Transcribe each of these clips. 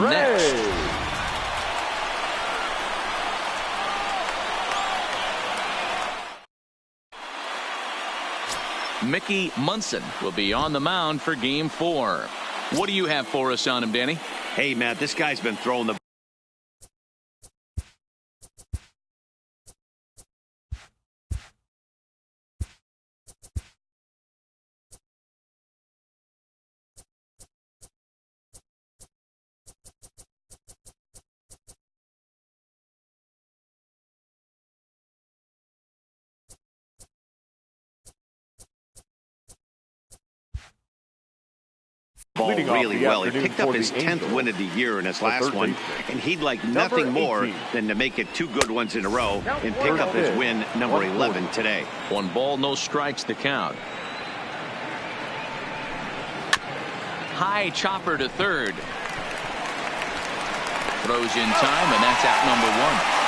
next. Mickey Munson will be on the mound for Game 4. What do you have for us on him, Danny? Hey, Matt, this guy's been throwing the ball really well. He picked up his 10th win of the year in his last one, and he'd like nothing more than to make it 2 good ones in a row and pick up his win number 11 today. 1 ball, no strikes to count. High chopper to third. Throws in time, and that's out number 1.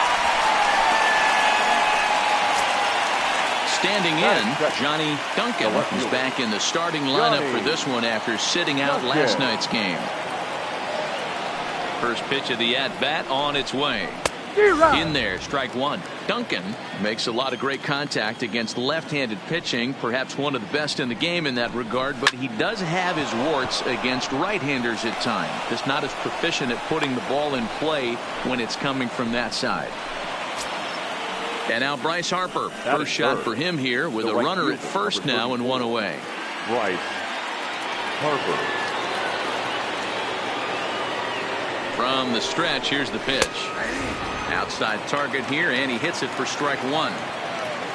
Standing in, Johnny Duncan is back in the starting lineup for this one after sitting out last night's game. First pitch of the at-bat on its way. In there, strike 1. Duncan makes a lot of great contact against left-handed pitching, perhaps one of the best in the game in that regard, but he does have his warts against right-handers at times. Just not as proficient at putting the ball in play when it's coming from that side. And now Bryce Harper. First shot for him here with a runner at first now and 1 away. Bryce Harper. From the stretch, here's the pitch. Outside target here, and he hits it for strike 1.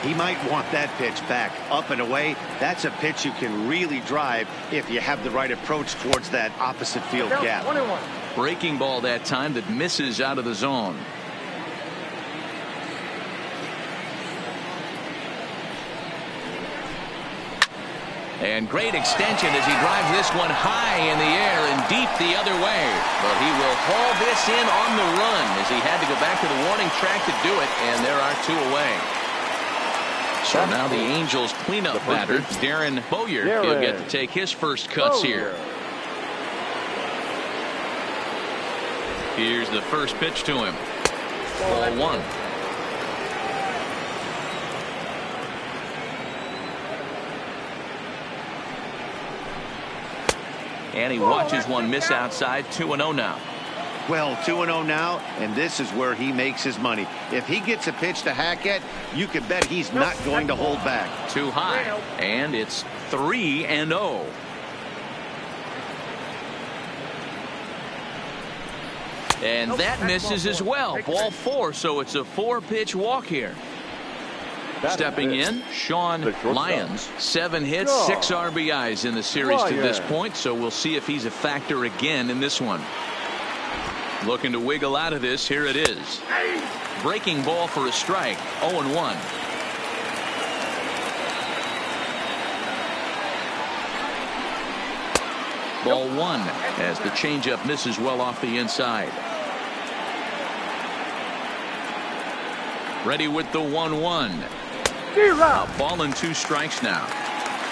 He might want that pitch back up and away. That's a pitch you can really drive if you have the right approach towards that opposite field gap. Breaking ball that time that misses out of the zone. And great extension as he drives this one high in the air and deep the other way. But he will haul this in on the run as he had to go back to the warning track to do it, and there are 2 away. So now the Angels cleanup batter, Darren Boyer, he'll get to take his first cuts here. Here's the first pitch to him. Ball 1. And he watches one miss outside. 2-0 now. Well, 2-0 now, and this is where he makes his money. If he gets a pitch to hack at, you can bet he's not going to hold back. Too high, and it's 3-0. And that misses as well. Ball 4, so it's a 4-pitch walk here. Stepping in, Sean Lyons. 7 hits, 6 RBIs in the series to this point, so we'll see if he's a factor again in this one. Looking to wiggle out of this. Here it is. Breaking ball for a strike. 0-1. Ball 1 as the changeup misses well off the inside. Ready with the 1-1. A ball and 2 strikes now.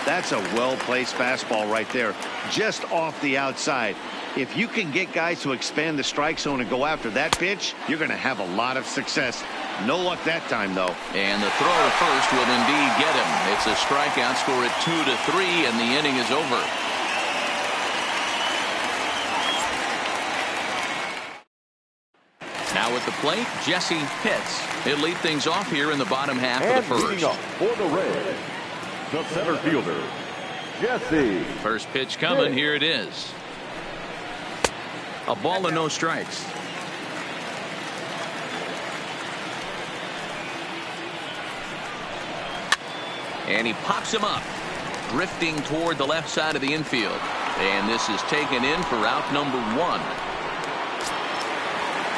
That's a well-placed fastball right there, just off the outside. If you can get guys to expand the strike zone and go after that pitch, you're going to have a lot of success. No luck that time, though. And the throw to first will indeed get him. It's a strikeout, score at 2-3, and the inning is over. Now at the plate, Jesse Pitts. He'll lead things off here in the bottom half of the first. Leading up for the Reds, the center fielder, Jesse. First pitch coming. Here it is. A ball and no strikes. And he pops him up, drifting toward the left side of the infield. And this is taken in for out number 1.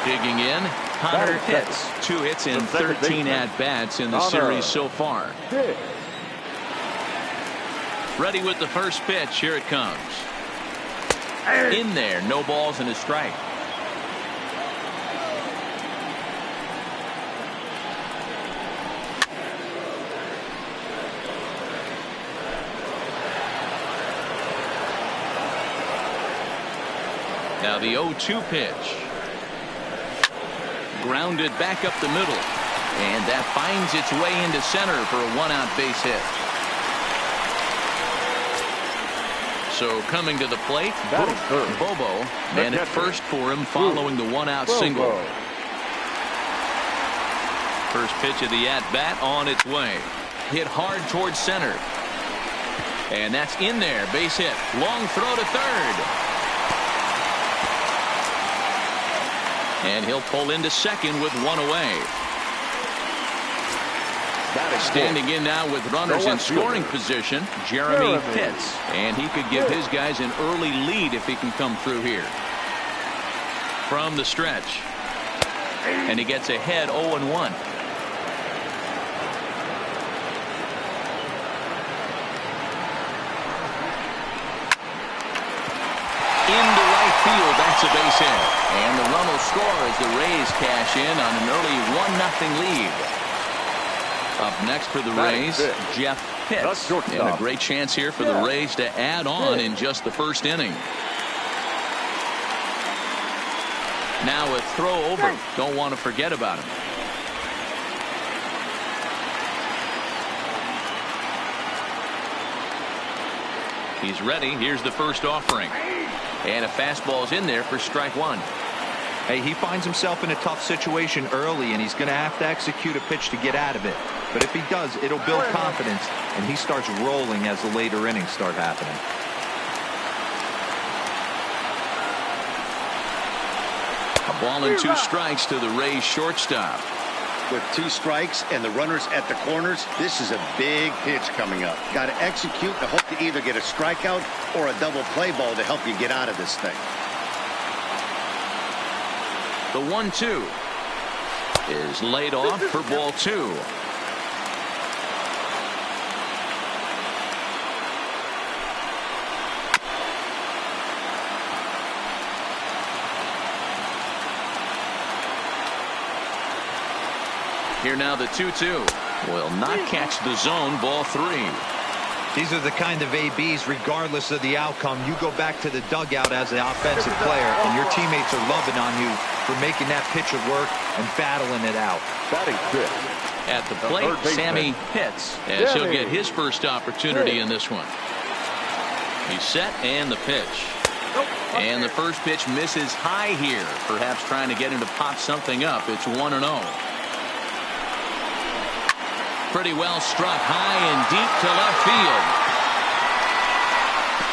Digging in, Connor Pitts. 2 hits in 13 at-bats in the series so far. Ready with the first pitch. Here it comes. In there, no balls and a strike. Now the 0-2 pitch. Grounded back up the middle. And that finds its way into center for a one-out base hit. So coming to the plate, Bobo, and at first for him following the one-out single. First pitch of the at-bat on its way. Hit hard towards center. And that's in there. Base hit. Long throw to third. And he'll pull into second with one away. Standing in now with runners in scoring position, Jeremy Pitts. And he could give his guys an early lead if he can come through here. From the stretch. And he gets ahead 0-1. Into right field, that's a base hit. And the run will score as the Rays cash in on an early 1-0 lead. Up next for the Rays, Jeff Pitts. And a great chance here for the Rays to add on in just the first inning. Now a throw over. Don't want to forget about him. He's ready. Here's the first offering. And a fastball's in there for strike one. Hey, he finds himself in a tough situation early, and he's going to have to execute a pitch to get out of it. But if he does, it'll build confidence, and he starts rolling as the later innings start happening. A ball and 2 strikes to the Rays shortstop. With 2 strikes and the runners at the corners, this is a big pitch coming up. Got to execute to hope to either get a strikeout or a double play ball to help you get out of this thing. The 1-2 is laid off for ball 2. Here now the 2-2 will not catch the zone. Ball 3. These are the kind of ABs, regardless of the outcome. You go back to the dugout as an offensive player, and your teammates are loving on you for making that pitcher work and battling it out. At the plate, Sammy Pitts, as he'll get his first opportunity in this one. He's set, and the pitch. And the first pitch misses high here, perhaps trying to get him to pop something up. It's 1-0. Pretty well struck high and deep to left field.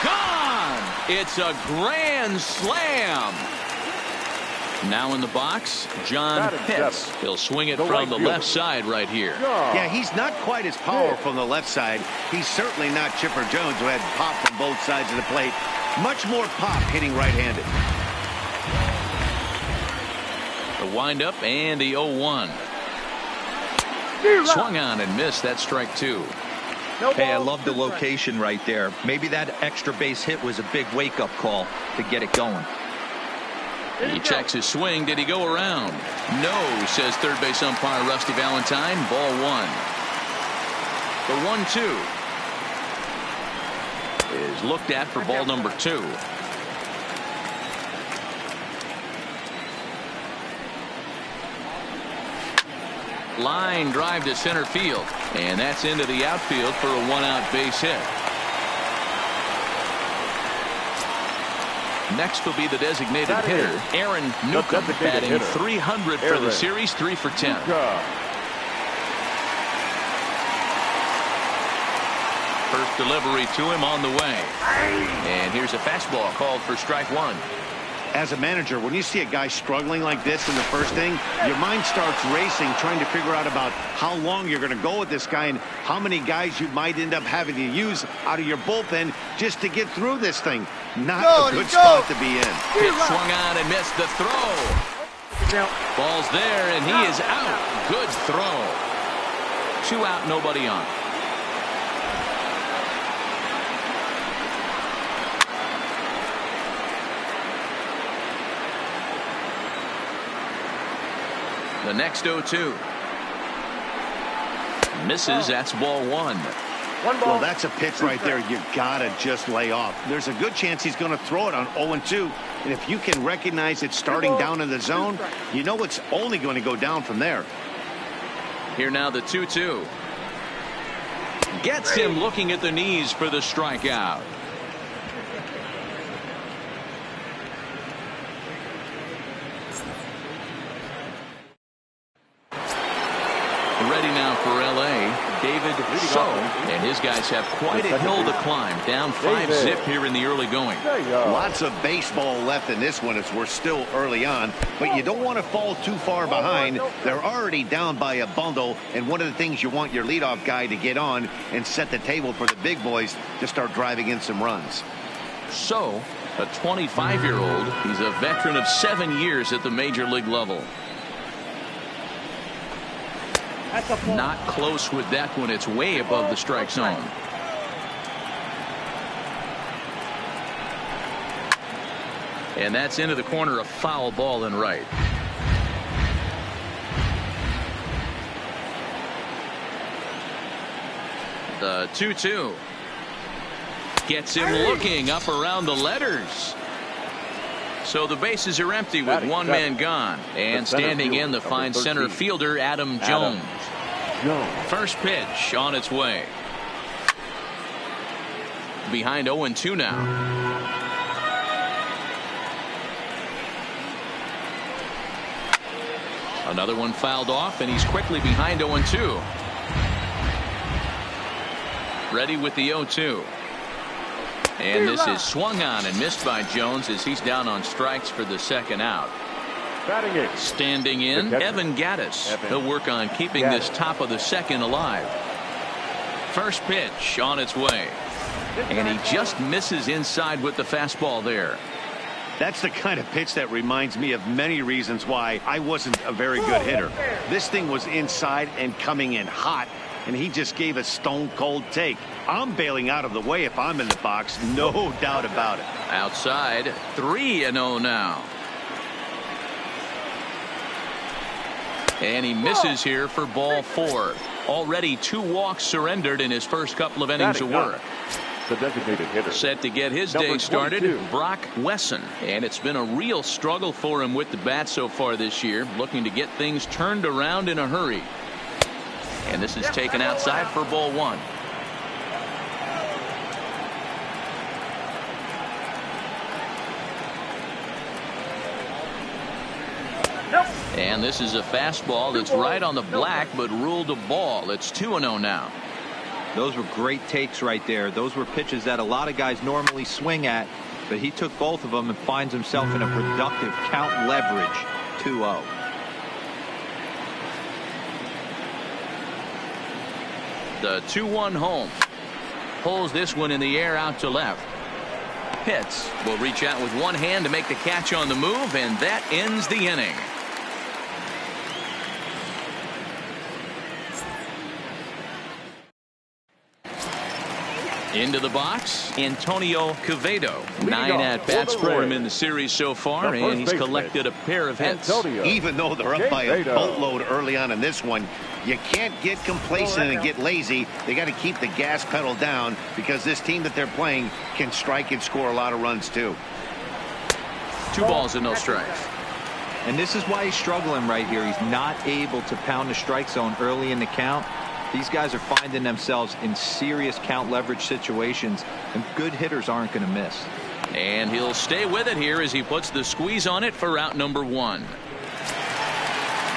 Gone! It's a grand slam. Now in the box, John Pitts. He'll swing it from the left side right here. Yeah, he's not quite as powerful on the left side. He's certainly not Chipper Jones, who had pop from both sides of the plate. Much more pop hitting right-handed. The windup and the 0-1. Swung on and missed. That strike 2. Hey, I love the location right there. Maybe that extra base hit was a big wake-up call to get it going. He checks his swing. Did he go around? No, says third base umpire Rusty Valentine. Ball 1. The 1-2 is looked at for ball number 2. Line drive to center field, and that's into the outfield for a 1-out base hit. Next will be the designated hitter, Aaron Newcomb, batting 300 for the series, 3 for 10. First delivery to him on the way. And here's a fastball called for strike 1. As a manager, when you see a guy struggling like this in the first inning, your mind starts racing, trying to figure out about how long you're going to go with this guy and how many guys you might end up having to use out of your bullpen just to get through this thing. Not a good spot to be in. Pitch swung on and missed the throw. Ball's there, and he is out. Good throw. 2 out, nobody on. The next 0-2 misses. That's ball 1. Well, that's a pitch right there you gotta just lay off. There's a good chance he's going to throw it on 0-2, and if you can recognize it starting down in the zone, you know it's only going to go down from there. Here now the 2-2. Gets him looking at the knees for the strikeout. Ready now for L.A., David So, and his guys have quite a hill to climb. Down 5-zip here in the early going. Lots of baseball left in this one as we're still early on, but you don't want to fall too far behind. They're already down by a bundle, and one of the things you want your leadoff guy to get on and set the table for the big boys to start driving in some runs. So, a 25-year-old, he's a veteran of 7 years at the major league level. Not close with that one. It's way above the strike zone. And that's into the corner, a foul ball and right. The 2-2. Gets him looking up around the letters. So the bases are empty with one man gone. And standing in the fine center fielder, Adam Jones. First pitch on its way. Behind 0-2 now. Another one fouled off, and he's quickly behind 0-2. Ready with the 0-2. And this is swung on and missed by Jones as he's down on strikes for the second out. Standing in, Evan Gattis. He'll work on keeping this top of the second alive. First pitch on its way. And he just misses inside with the fastball there. That's the kind of pitch that reminds me of many reasons why I wasn't a very good hitter. This thing was inside and coming in hot, and he just gave a stone cold take. I'm bailing out of the way if I'm in the box, no doubt about it. Outside, 3-0 now. And he misses here for ball 4. Already 2 walks surrendered in his first couple of innings of work. The designated hitter. Set to get his day started, Brock Wesson. And it's been a real struggle for him with the bat so far this year, looking to get things turned around in a hurry. And this is taken outside for ball 1. And this is a fastball that's right on the black, but ruled a ball. It's 2-0 now. Those were great takes right there. Those were pitches that a lot of guys normally swing at, but he took both of them and finds himself in a productive count leverage. 2-0. The 2-1 home. Pulls this one in the air out to left. Pitts will reach out with one hand to make the catch on the move, and that ends the inning. Into the box, Antonio Quevedo. 9 at-bats for him in the series so far, and he's collected a pair of hits. Even though they're up by a boatload early on in this one, you can't get complacent and get lazy. They got to keep the gas pedal down because this team that they're playing can strike and score a lot of runs too. 2 balls and no strikes. And this is why he's struggling right here. He's not able to pound the strike zone early in the count. These guys are finding themselves in serious count leverage situations, and good hitters aren't going to miss. And he'll stay with it here as he puts the squeeze on it for out number 1.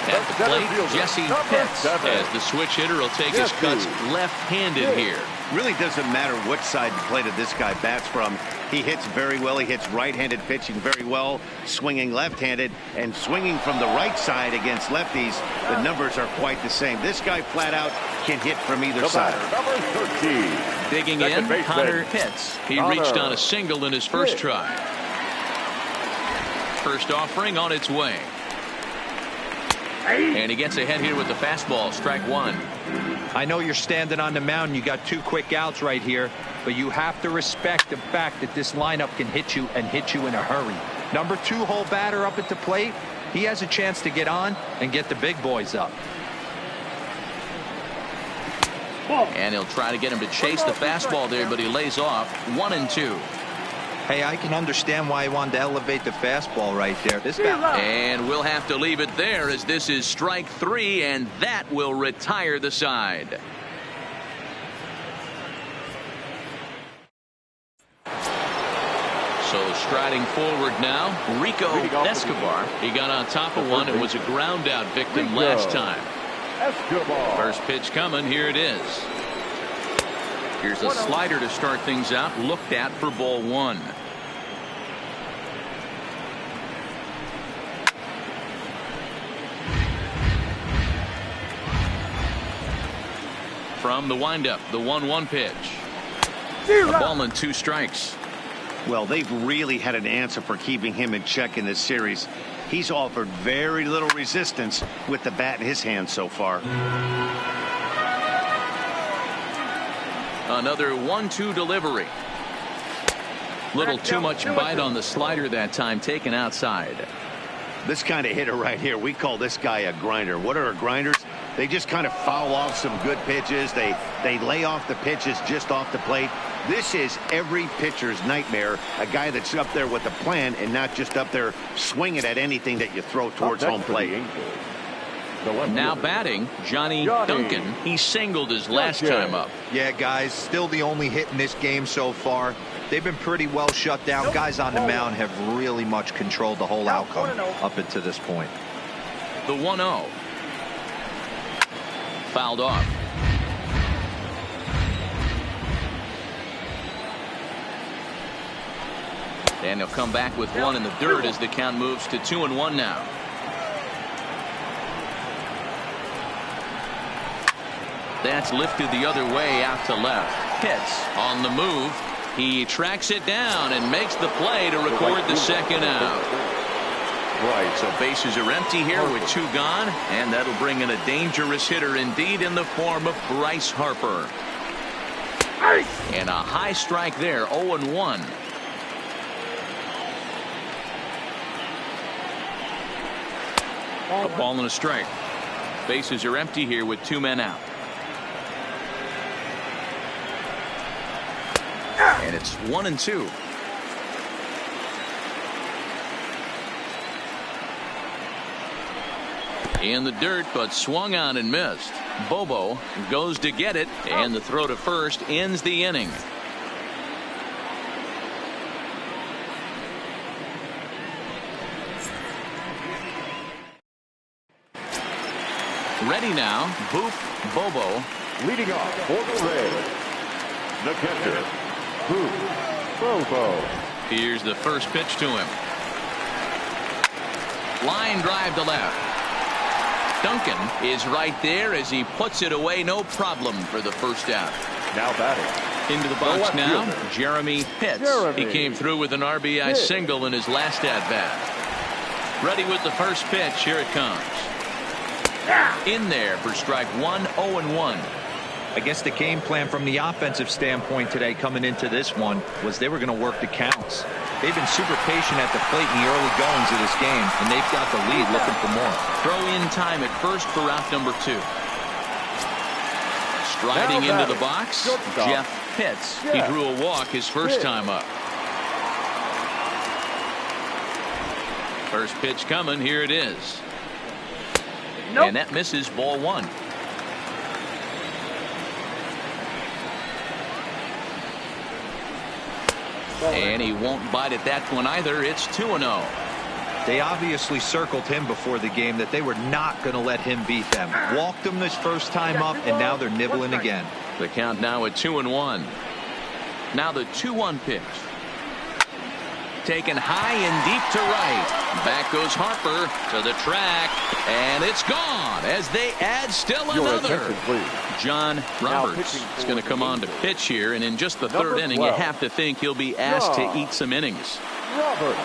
At the plate, Jesse Pitts, as the switch hitter will take his cuts left-handed here. Really doesn't matter what side the plate of this guy bats from. He hits very well. He hits right-handed pitching very well, swinging left-handed, and swinging from the right side against lefties. The numbers are quite the same. This guy flat out can hit from either side. Number 13. Digging in, Connor Pitts. He reached on a single in his first try. First offering on its way. And he gets ahead here with the fastball, strike 1. I know you're standing on the mound. You got 2 quick outs right here, but you have to respect the fact that this lineup can hit you and hit you in a hurry. Number 2 hole batter up at the plate. He has a chance to get on and get the big boys up. And he'll try to get him to chase the fastball there, but he lays off 1-2. Hey, I can understand why he wanted to elevate the fastball right there. This guy. And we'll have to leave it there as this is strike 3, and that will retire the side. So striding forward now, Rico Escobar. He got on top of one and was a ground out victim last time. Escobar. First pitch coming. Here it is. Here's a slider to start things out. Looked at for ball 1. From the windup, the 1-1 pitch. A ball and 2 strikes. Well, they've really had an answer for keeping him in check in this series. He's offered very little resistance with the bat in his hand so far. Another 1-2 delivery. Little too much bite on the slider that time, taken outside. This kind of hitter right here, we call this guy a grinder. What are grinders? They just kind of foul off some good pitches. They lay off the pitches just off the plate. This is every pitcher's nightmare. A guy that's up there with a plan and not just up there swinging at anything that you throw towards home plate. Now batting, Johnny Duncan. He singled his last time up. Yeah, guys, still the only hit in this game so far. They've been pretty well shut down. Guys on the mound have really much controlled the whole outcome up until this point. The 1-0. Fouled off. And he'll come back with one in the dirt as the count moves to 2-1 now. That's lifted the other way out to left. Pitts on the move. He tracks it down and makes the play to record the second out. Right, so bases are empty here with 2 gone, and that'll bring in a dangerous hitter indeed in the form of Bryce Harper. And a high strike there, 0-1. A ball and a strike. Bases are empty here with 2 men out. And it's 1-2. In the dirt, but swung on and missed. Bobo goes to get it, and the throw to first ends the inning. Ready now, Boof Bobo. Leading off for the Rays, the catcher, Boof Bobo. Here's the first pitch to him. Line drive to left. Duncan is right there as he puts it away, no problem for the first out. Now batting. Into the box now, fielder, Jeremy Pitts. He came through with an RBI single in his last at bat. Ready with the first pitch. Here it comes. In there for strike 1, 0-1. I guess the game plan from the offensive standpoint today coming into this one was they were going to work the counts. They've been super patient at the plate in the early goings of this game, and they've got the lead looking for more. Throw in time at first for out number 2. Striding into the box, Jeff Pitts. He drew a walk his first time up. First pitch coming. Here it is. And that misses, ball 1. And he won't bite at that one either. It's 2-0. They obviously circled him before the game that they were not going to let him beat them. Walked him this first time up, and now they're nibbling again. The count now at 2-1. Now the 2-1 pitch. Taken high and deep to right. Back goes Harper to the track, and it's gone as they add still another. John Roberts is going to come on to pitch here, and in just the third inning, you have to think he'll be asked to eat some innings. Roberts.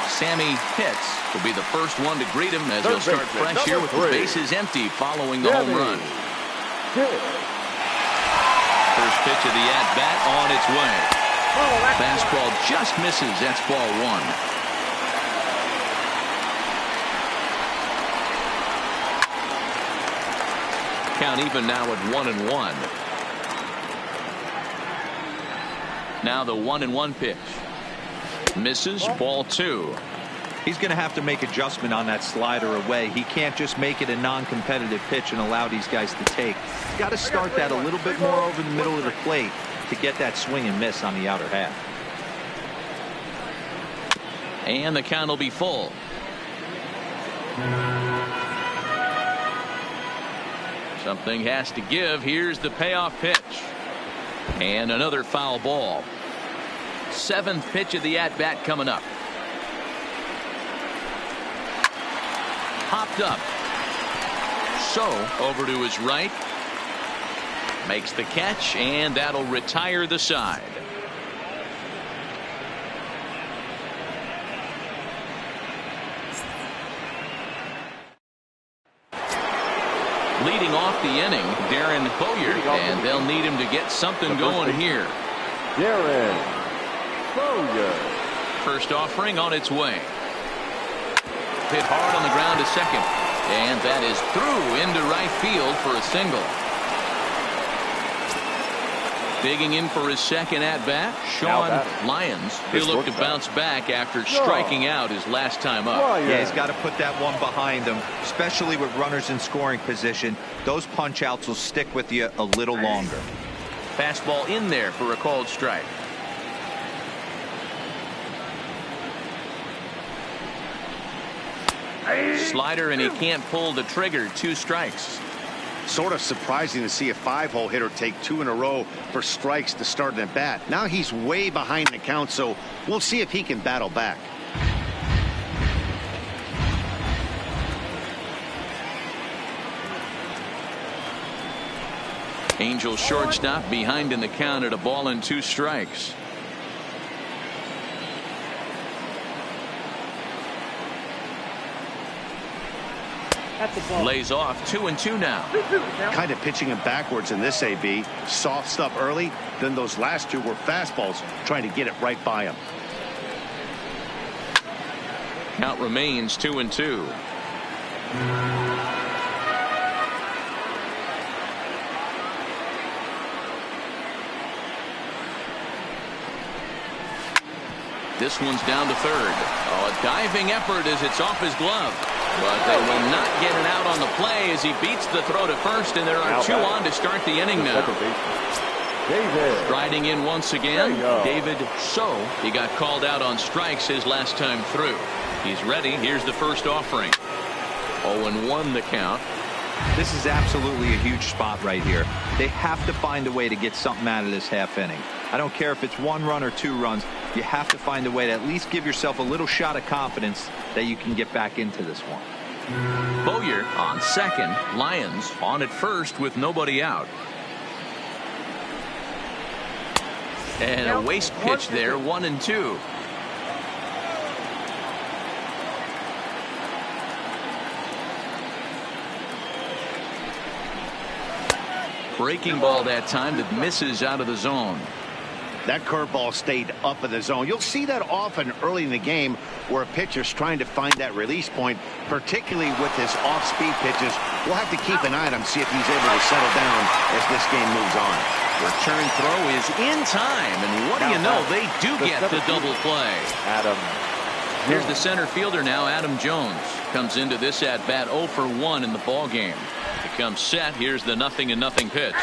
Sammy Pitts will be the first one to greet him as he'll start fresh here with the bases empty following the home run. First pitch of the at-bat on its way. Fastball just misses. That's ball 1. count even now at 1-1. Now the 1-1 pitch. Misses, ball 2. He's going to have to make adjustment on that slider away. He can't just make it a non-competitive pitch and allow these guys to take. He's got to start that a little bit more over the middle of the plate to get that swing and miss on the outer half. And the count will be full. Something has to give. Here's the payoff pitch. And another foul ball. 7th pitch of the at-bat coming up. Popped up. So over to his right. Makes the catch, and that'll retire the side. Leading off the inning, Darren Bowyer, and they'll need him to get something going here. Darren Bowyer. First offering on its way. Hit hard on the ground to second, and that is through into right field for a single. Digging in for his second at-bat, Sean Lyons. He'll look to bounce back after striking out his last time up. Yeah, he's got to put that one behind him, especially with runners in scoring position. Those punch-outs will stick with you a little longer. Fastball in there for a called strike. Slider, and he can't pull the trigger. 2 strikes. Sort of surprising to see a 5-hole hitter take 2 in a row for strikes to start an at bat. Now he's way behind the count, so we'll see if he can battle back. Angels shortstop behind in the count at a ball and 2 strikes. Lays off 2-2 now. Kind of pitching him backwards in this AB. Soft stuff early, then those last 2 were fastballs, trying to get it right by him. Count remains 2-2. This one's down to third. Oh, a diving effort as it's off his glove. But they will not get it out on the play as he beats the throw to first, and there are 2 on to start the inning now. Striding in once again, David So. He got called out on strikes his last time through. He's ready. Here's the first offering. 0-1 the count. This is absolutely a huge spot right here. They have to find a way to get something out of this half inning. I don't care if it's 1 run or 2 runs. You have to find a way to at least give yourself a little shot of confidence that you can get back into this one. Bowyer on second. Lyons on at first with nobody out. And a waste pitch there, 1-2. Breaking ball that time that misses out of the zone. That curveball stayed up in the zone. You'll see that often early in the game where a pitcher's trying to find that release point, particularly with his off-speed pitches. We'll have to keep an eye on him, see if he's able to settle down as this game moves on. Return throw is in time, and what do you know, they do get the double play. Here's the center fielder now, Adam Jones. Comes into this at-bat 0 for 1 in the ball game. Becomes set. Here's the 0-0 pitch.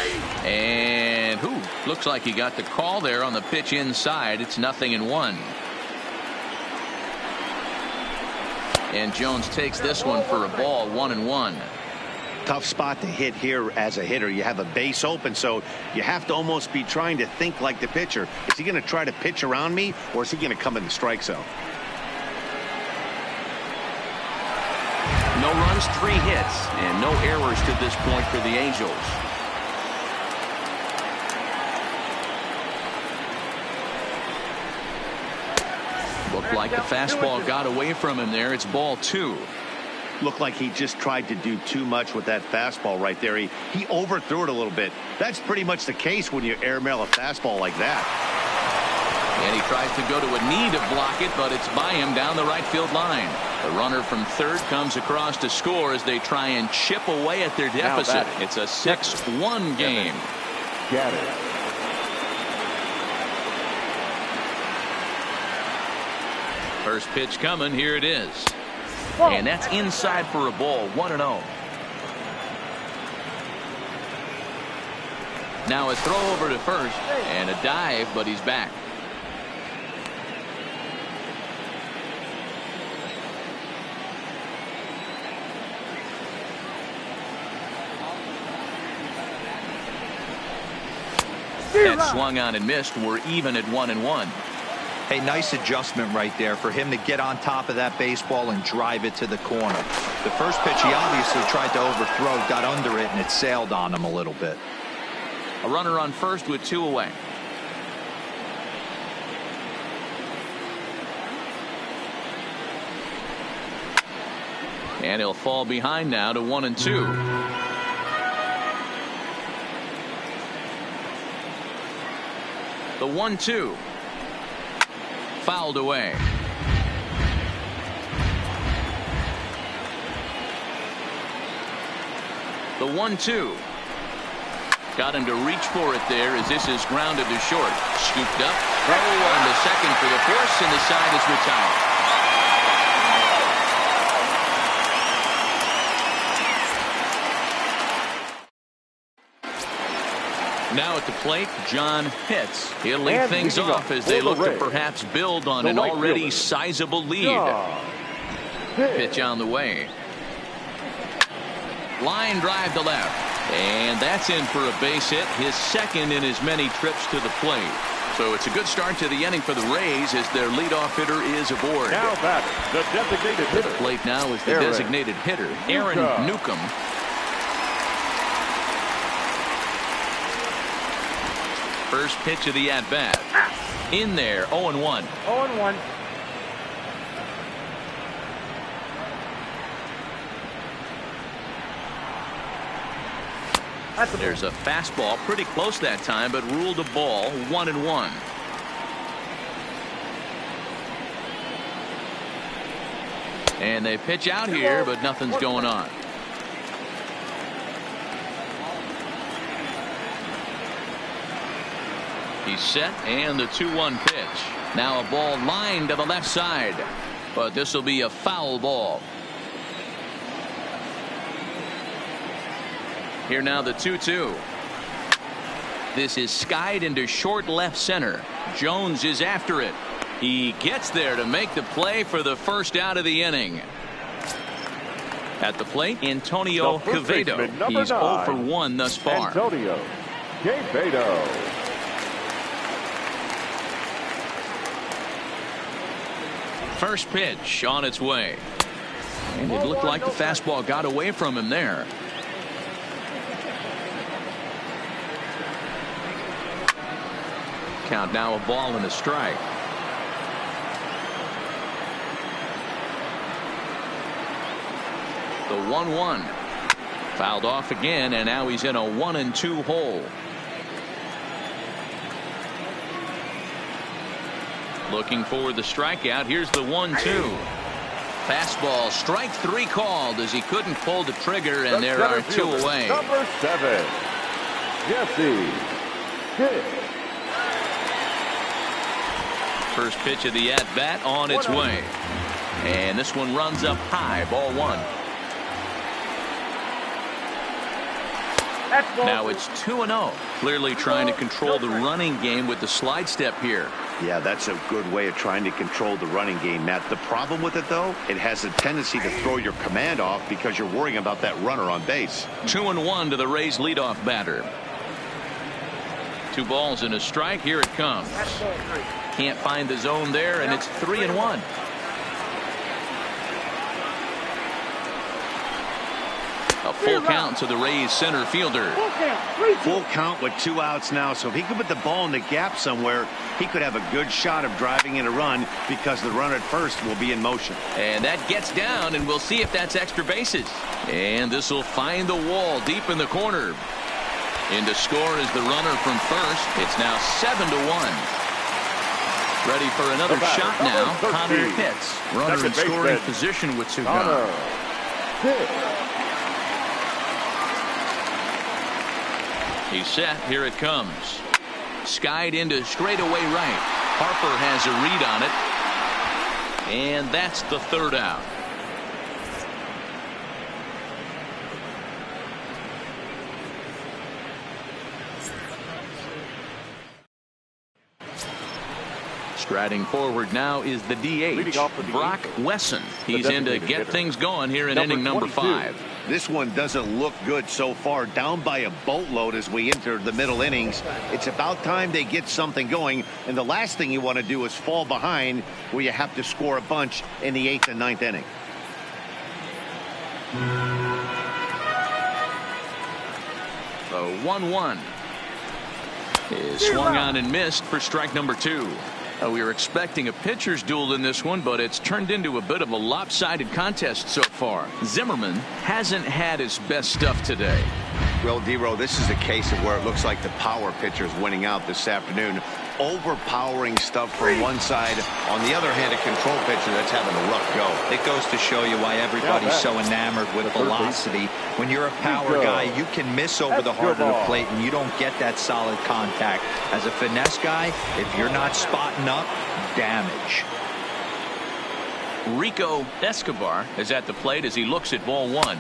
And looks like he got the call there on the pitch inside. It's 0-1. And Jones takes this one for a ball, 1-1. Tough spot to hit here as a hitter. You have a base open, so you have to almost be trying to think like the pitcher. Is he going to try to pitch around me, or is he going to come in the strike zone? No runs, 3 hits, and no errors to this point for the Angels. Looked like the fastball got away from him there. It's ball 2. Looked like he just tried to do too much with that fastball right there. He overthrew it a little bit. That's pretty much the case when you airmail a fastball like that. And he tries to go to a knee to block it, but it's by him down the right field line. The runner from third comes across to score as they try and chip away at their deficit. It's a 6-1 game. Got it. First pitch coming. Here it is. And that's inside for a ball. 1-0. Now a throw over to first and a dive, but he's back. That swung on and missed. We're even at 1-1. Hey, nice adjustment right there for him to get on top of that baseball and drive it to the corner. The first pitch he obviously tried to overthrow, got under it, and it sailed on him a little bit. A runner on first with 2 away. And he'll fall behind now to 1-2. The 1-2. Fouled away. The 1-2. Got him to reach for it there as this is grounded to short. Scooped up. Throw on to second for the force, and the side is retired. Now at the plate, John Pitts. He'll lead things off as they look to perhaps build on an already sizable lead. Pitch on the way. Line drive to left. And that's in for a base hit, his second in as many trips to the plate. So it's a good start to the inning for the Rays as their leadoff hitter is aboard. Now batter, the designated hitter. At the plate now is the designated hitter, Aaron Newcomb. First pitch of the at-bat. In there, 0-1. 0-1. There's a fastball pretty close that time, but ruled a ball. 1-1. And they pitch out here, but nothing's going on. He's set, and the 2-1 pitch. Now a ball lined to the left side, but this will be a foul ball. Here now the 2-2. This is skied into short left center. Jones is after it. He gets there to make the play for the first out of the inning. At the plate, Antonio Quevedo. He's 0 for 1 thus far. Antonio Quevedo. First pitch on its way. And it looked like the fastball got away from him there. Count now, a ball and a strike. The 1-1. Fouled off again, and now he's in a 1-2 hole. Looking for the strikeout. Here's the 1-2. Fastball, strike 3 called as he couldn't pull the trigger, and there are 2 away. Number 7, Jesse Pitt. First pitch of the at-bat on its way. And this one runs up high. Ball 1. Now it's 2-0. Clearly trying to control the running game with the slide step here. Yeah, that's a good way of trying to control the running game, Matt. The problem with it, though, it has a tendency to throw your command off because you're worrying about that runner on base. 2-1 to the Rays leadoff batter. 2 balls and a strike. Here it comes. Can't find the zone there, and it's 3-1. A full count to the Rays center fielder. Full count with 2 outs now, so if he could put the ball in the gap somewhere, he could have a good shot of driving in a run because the runner at first will be in motion. And that gets down, and we'll see if that's extra bases. And this will find the wall deep in the corner. In to score is the runner from first. It's now 7-1. Ready for another shot now. Connor Pitts. Runner in scoring position with 2 gone. He's set. Here it comes. Skied into straightaway right. Harper has a read on it. And that's the 3rd out. Striding forward now is the DH, Brock Wesson. He's in to get things going here in inning number 5. This one doesn't look good so far. Down by a boatload as we enter the middle innings. It's about time they get something going. And the last thing you want to do is fall behind where you have to score a bunch in the 8th and 9th inning. The 1-1 is swung on and missed for strike number 2. We were expecting a pitcher's duel in this one, but it's turned into a bit of a lopsided contest so far. Zimmerman hasn't had his best stuff today. Well, D-Row, this is a case of where it looks like the power pitcher's winning out this afternoon. Overpowering stuff from one side. On the other hand, a control pitcher that's having a rough go. It goes to show you why everybody's so enamored with velocity. When you're a power guy, you can miss over the heart of the plate and you don't get that solid contact. As a finesse guy, if you're not spotting up, damage. Rico Escobar is at the plate as he looks at ball 1.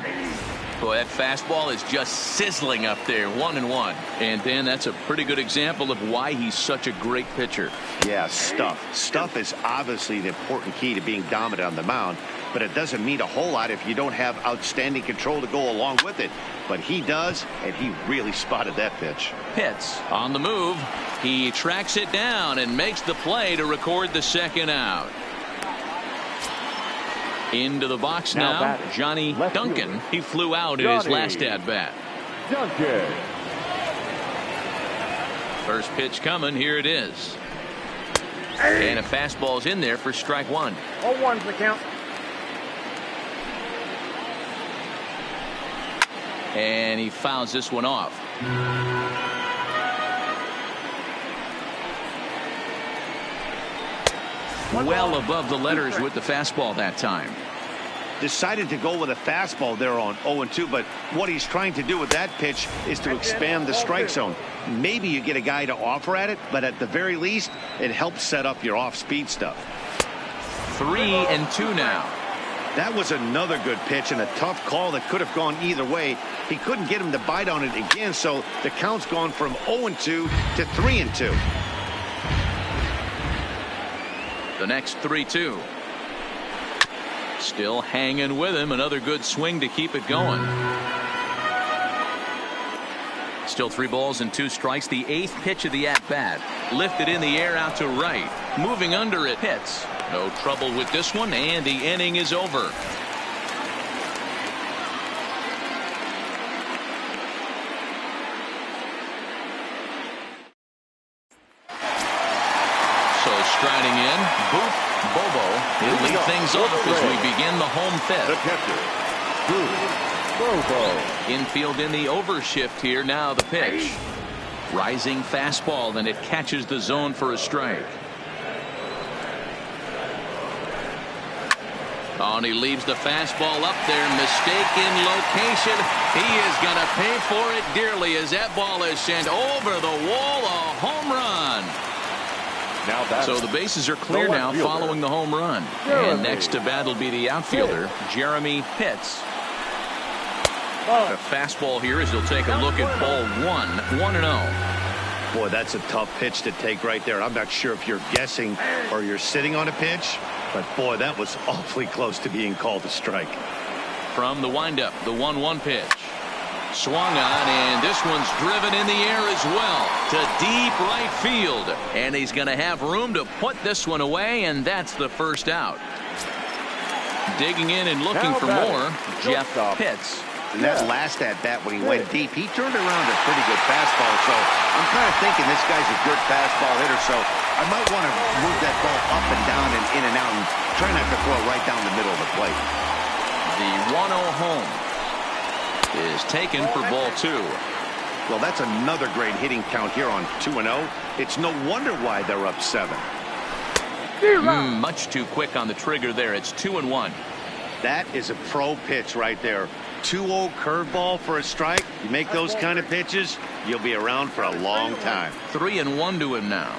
Boy, that fastball is just sizzling up there. 1-1. And Dan, that's a pretty good example of why he's such a great pitcher. Yeah, stuff. Stuff is obviously the important key to being dominant on the mound, but it doesn't mean a whole lot if you don't have outstanding control to go along with it. But he does, and he really spotted that pitch. Pitts on the move. He tracks it down and makes the play to record the 2nd out. Into the box now, Johnny Duncan. He flew out in his last at-bat. Duncan. First pitch coming. Here it is. And a fastball's in there for strike 1. 0-1's the count. And he fouls this one off. Well above the letters with the fastball that time. Decided to go with a fastball there on 0-2, but what he's trying to do with that pitch is to expand the strike zone. Maybe you get a guy to offer at it, but at the very least, it helps set up your off-speed stuff. 3-2 now. That was another good pitch and a tough call that could have gone either way. He couldn't get him to bite on it again, so the count's gone from 0-2 to 3-2. The next 3-2. Still hanging with him. Another good swing to keep it going. Still 3 balls and 2 strikes. The 8th pitch of the at-bat. Lifted in the air out to right. Moving under it. Pitts. No trouble with this one, and the inning is over. Striding in, Booth Bobo. He'll lead things off as we begin the home 5th. The catcher, Booth Bobo. Infield in the overshift here. Now the pitch. Rising fastball, and it catches the zone for a strike. Oh, and he leaves the fastball up there. Mistaken location. He is going to pay for it dearly as that ball is sent over the wall. A home run. So the bases are clear now following the home run. And next to bat will be the outfielder, Jeremy Pitts. A fastball here as he'll take a look at ball 1. 1-0. Boy, that's a tough pitch to take right there. I'm not sure if you're guessing or you're sitting on a pitch, but boy, that was awfully close to being called a strike. From the windup, the 1-1 pitch. Swung on, and this one's driven in the air as well to deep right field. And he's going to have room to put this one away, and that's the first out. Digging in and looking for more, Jeff Pitts. And that last at-bat when he went deep, he turned around a pretty good fastball. So I'm kind of thinking this guy's a good fastball hitter, so I might want to move that ball up and down and in and out and try not to throw it right down the middle of the plate. The 1-0 home is taken for ball 2. Well, that's another great hitting count here on 2-0. It's no wonder why they're up 7. Much too quick on the trigger there. It's 2-1. That is a pro pitch right there. 2-0 curveball for a strike. You make those kind of pitches, you'll be around for a long time. 3-1 to him now.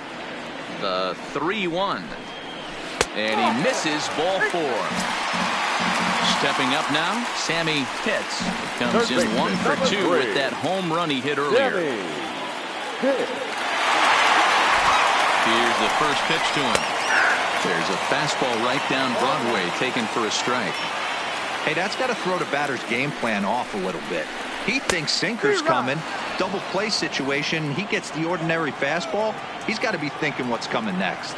The 3-1. And he misses ball 4. Stepping up now, Sammy Pitts comes in 1 for 2 with that home run he hit earlier. Here's the first pitch to him. There's a fastball right down Broadway taken for a strike. Hey, that's got to throw the batter's game plan off a little bit. He thinks sinker's coming. Double play situation. He gets the ordinary fastball. He's got to be thinking what's coming next.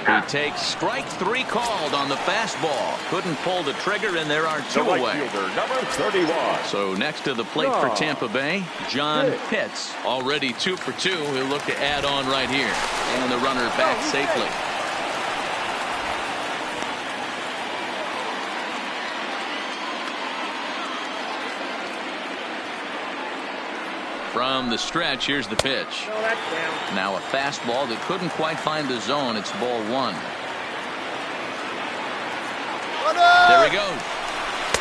He takes strike 3 called on the fastball. Couldn't pull the trigger, and there are 2 away. Number 31. So next to the plate for Tampa Bay, John Pitts. Already 2 for 2. He'll look to add on right here. And the runner back safely. From the stretch, here's the pitch. Now a fastball that couldn't quite find the zone. It's ball 1. There he goes.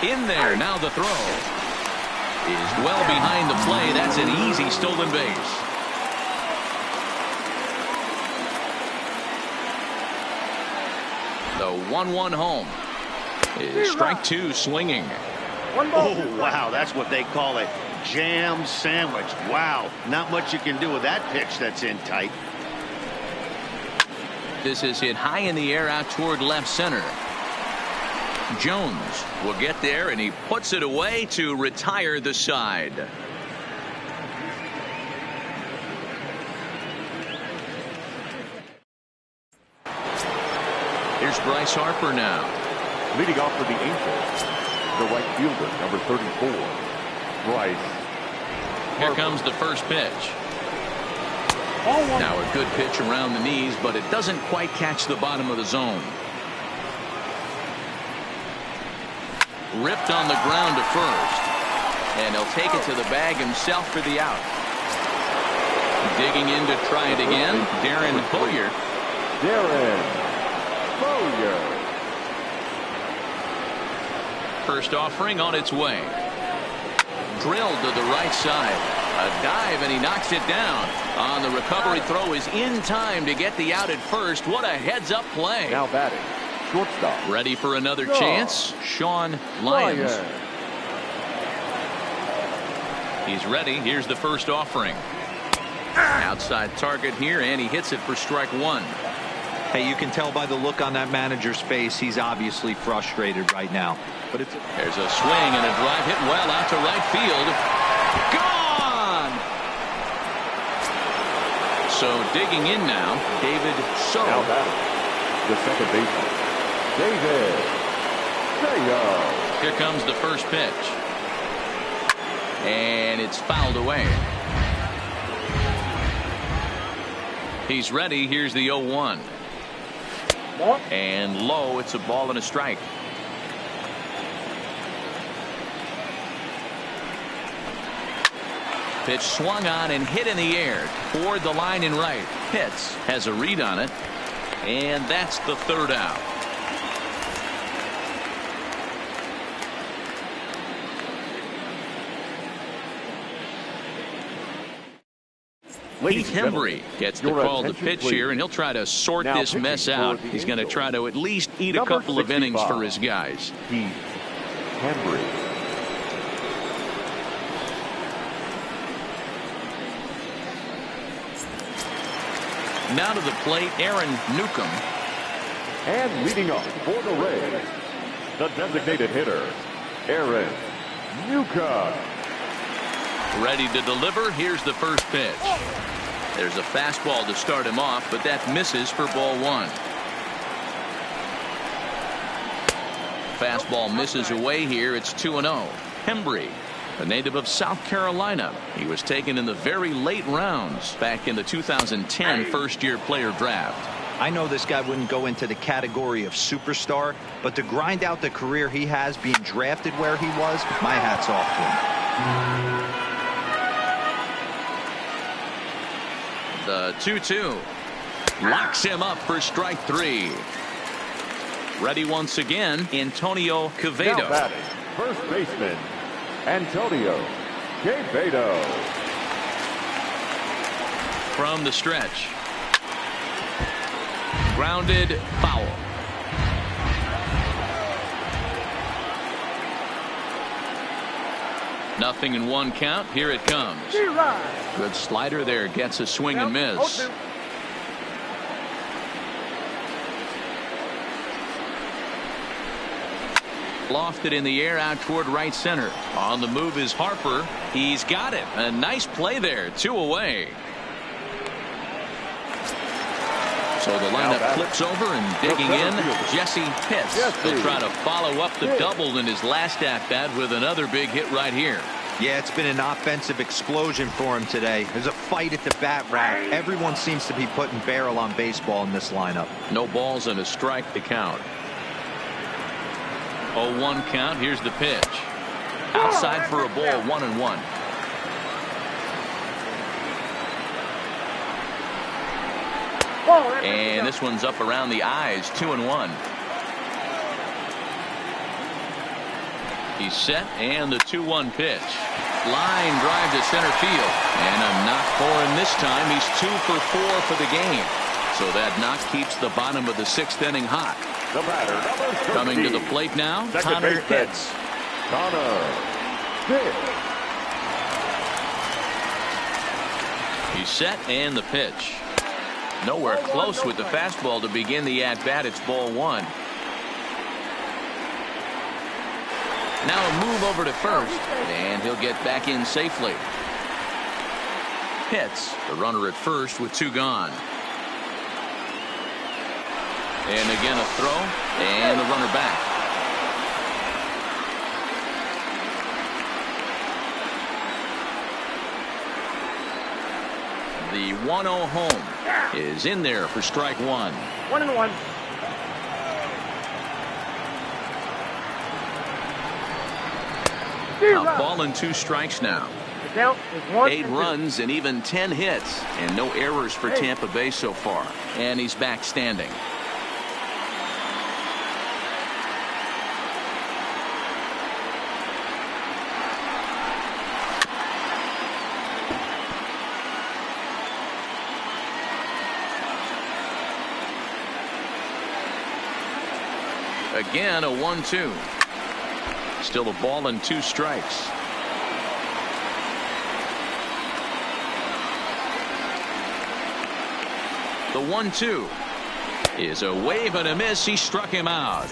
In there. Now the throw is well behind the play. That's an easy stolen base. The 1-1 home is strike 2 swinging. Oh, wow. That's what they call a jam sandwich. Wow. Not much you can do with that pitch that's in tight. This is hit high in the air out toward left center. Jones will get there, and he puts it away to retire the side. Here's Bryce Harper now. Leading off for the Angels, the right fielder, number 34, Bryce. Here comes the first pitch. Now a good pitch around the knees, but it doesn't quite catch the bottom of the zone. Ripped on the ground to first. And he'll take it to the bag himself for the out. Digging in to try it again, Darren Bowyer. First offering on its way. Drilled to the right side. A dive, and he knocks it down. On the recovery throw is in time to get the out at first. What a heads-up play. Now batting, shortstop. Ready for another chance, Sean Lyons. He's ready. Here's the first offering. Outside target here, and he hits it for strike 1. Hey, you can tell by the look on that manager's face, he's obviously frustrated right now. But there's a swing and a drive hit well out to right field. Gone! So digging in now, David So. Now batting, the second baseman, David Seo. Here comes the first pitch. And it's fouled away. He's ready. Here's the 0-1. And low, it's a ball and a strike. Pitch swung on and hit in the air toward the line and right. Pitts has a read on it, and that's the third out. Heath Hembree gets the call to pitch here, and he'll try to sort this mess out. He's going to try to at least eat a couple of innings for his guys. Heath Hembree. Now to the plate, Aaron Newcomb. And leading up for the Rays, the designated hitter, Aaron Newcomb. Ready to deliver. Here's the first pitch. There's a fastball to start him off, but that misses for ball 1. Fastball misses away here. It's 2-0. Hembree, a native of South Carolina. He was taken in the very late rounds back in the 2010 first-year player draft. I know this guy wouldn't go into the category of superstar, but to grind out the career he has being drafted where he was, my hat's off to him. The 2-2 locks him up for strike 3. Ready once again, Antonio Quevedo. Now batting, first baseman, Antonio Quevedo. From the stretch. Grounded foul. Nothing in 1 count. Here it comes. Good slider there. Gets a swing and miss. Lofted in the air out toward right center. On the move is Harper. He's got it. A nice play there. 2 away. So the lineup flips over and digging in. Jesse Pitts. He'll try to follow up the double in his last at-bat with another big hit right here. Yeah, it's been an offensive explosion for him today. There's a fight at the bat rack. Everyone seems to be putting barrel on baseball in this lineup. No balls and a strike to count. 0-1 count. Here's the pitch. Outside for a ball. 1-1. And this one's up around the eyes. 2-1. He's set, and the 2-1 pitch. Line drive to center field, and a knock for him this time. He's 2 for 4 for the game. So that knock keeps the bottom of the 6th inning hot. The batter, number 13. Coming to the plate now, Connor Pitts. Connor Pitts. He's set, and the pitch. Nowhere close with the fastball to begin the at-bat. It's ball 1. Now a move over to first, and he'll get back in safely. Pitts, the runner at first with 2 gone. And again a throw, and the runner back. The 1-0 home is in there for strike 1. 1-1. A ball and 2 strikes now. The count is 1 8 runs and even 10 hits, and no errors for Tampa Bay so far. And he's back standing. Again, a 1-2. Still a ball and 2 strikes. The 1-2 is a wave and a miss. He struck him out.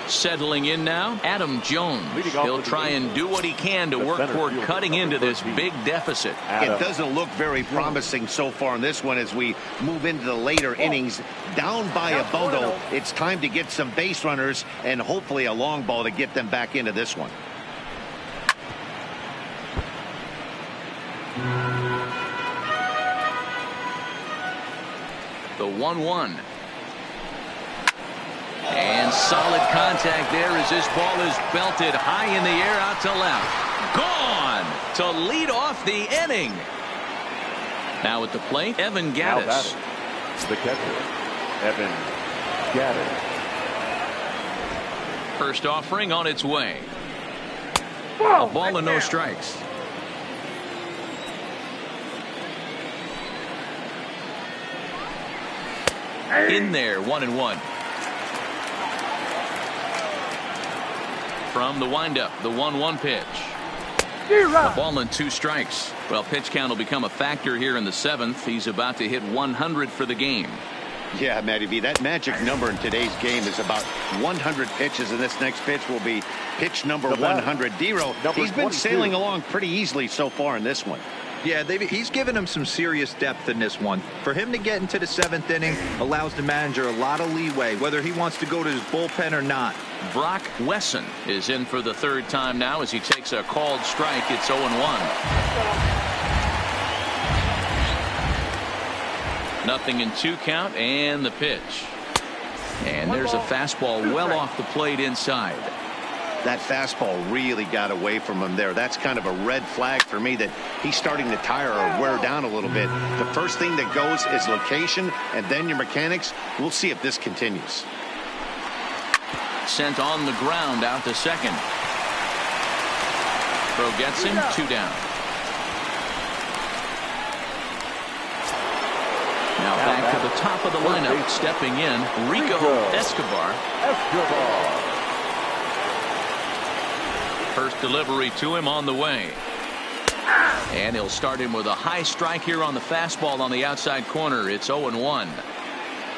Settling in now, Adam Jones. He'll try and do what he can to work toward cutting into this big deficit. It doesn't look very promising so far in this one as we move into the later innings. Down by a bundle, it's time to get some base runners and hopefully a long ball to get them back into this one. The 1-1. And solid contact there as this ball is belted high in the air out to left. Gone to lead off the inning. Now at the plate, Evan Gattis. The catcher, Evan Gattis. First offering on its way. A ball and no strikes. In there, 1-1. From the windup, the 1-1 pitch. A ball and 2 strikes. Well, pitch count will become a factor here in the 7th. He's about to hit 100 for the game. Yeah, Matty B, that magic number in today's game is about 100 pitches, and this next pitch will be pitch number 100. Dero, he's been sailing along pretty easily so far in this one. Yeah, he's given him some serious depth in this one. For him to get into the 7th inning allows the manager a lot of leeway, whether he wants to go to his bullpen or not. Brock Wesson is in for the 3rd time now as he takes a called strike. It's 0-1. Nothing in 2 count, and the pitch. And there's a fastball well off the plate inside. That fastball really got away from him there. That's kind of a red flag for me that he's starting to tire or wear down a little bit. The first thing that goes is location and then your mechanics. We'll see if this continues. Sent on the ground out to second. Throw gets him, 2 down. Now back to the top of the lineup. Stepping in, Rico Escobar. First delivery to him on the way. And he'll start him with a high strike here on the fastball on the outside corner. It's 0-1.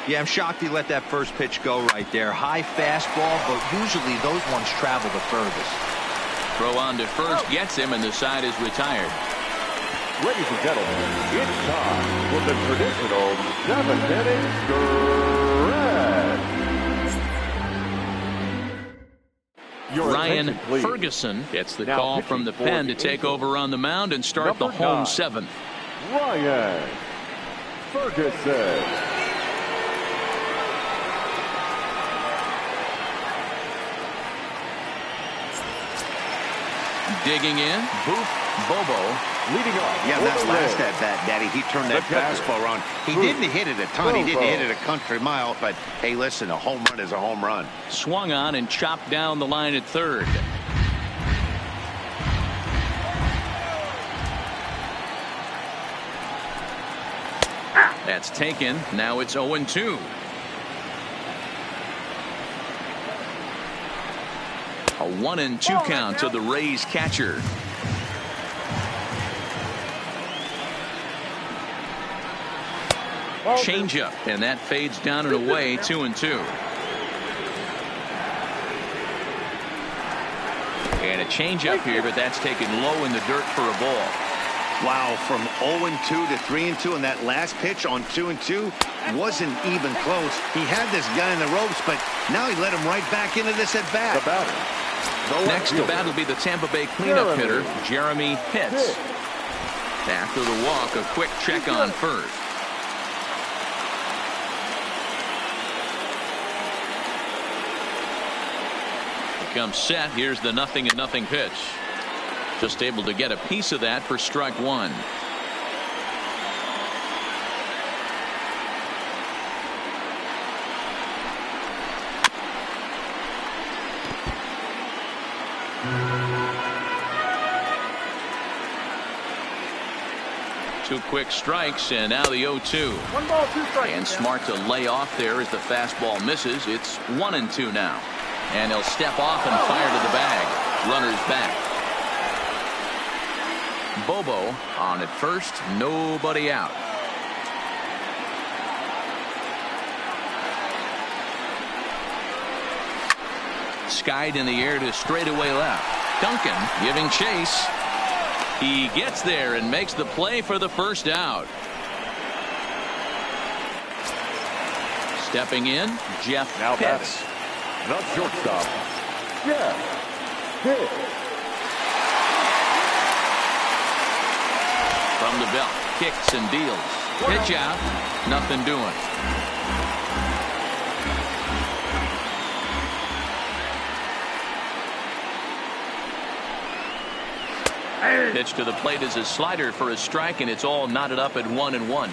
Yeah, I'm shocked he let that first pitch go right there. High fastball, but usually those ones travel the furthest. Throw on to first gets him, and the side is retired. Ladies and gentlemen, it's time for the traditional 7th inning stretch. Ryan Ferguson gets the call from the pen to take over on the mound and start the home 7th. Ryan Ferguson. Digging in, Boof Bobo. Leading off. Yeah, that's last at bat, Daddy. He turned that fastball around. He didn't hit it a ton. He didn't hit it a country mile. But, hey, listen, a home run is a home run. Swung on and chopped down the line at third. That's taken. Now it's 0-2. A 1-2 count to the Rays catcher. Changeup, and that fades down and away. 2-2. And a changeup here, but that's taken low in the dirt for a ball. Wow, from 0-2 to 3-2, and that last pitch on 2-2 wasn't even close. He had this guy in the ropes, but now he let him right back into this at bat. Next to bat will be the Tampa Bay cleanup hitter, Jeremy Pitts. After the walk, a quick check on first. Comes set. Here's the 0-0 pitch. Just able to get a piece of that for strike 1. Two quick strikes, and now the 0-2. 1 ball, 2 strikes. And smart to lay off there as the fastball misses. It's 1-2 now. And he'll step off and fire to the bag. Runners back. Bobo on at first. Nobody out. Skied in the air to straightaway left. Duncan giving chase. He gets there and makes the play for the first out. Stepping in, Jeff Pitts. The shortstop, Jeff Pitts. From the belt, kicks and deals. Pitch out, nothing doing. Pitch to the plate is a slider for a strike, and it's all knotted up at 1-1.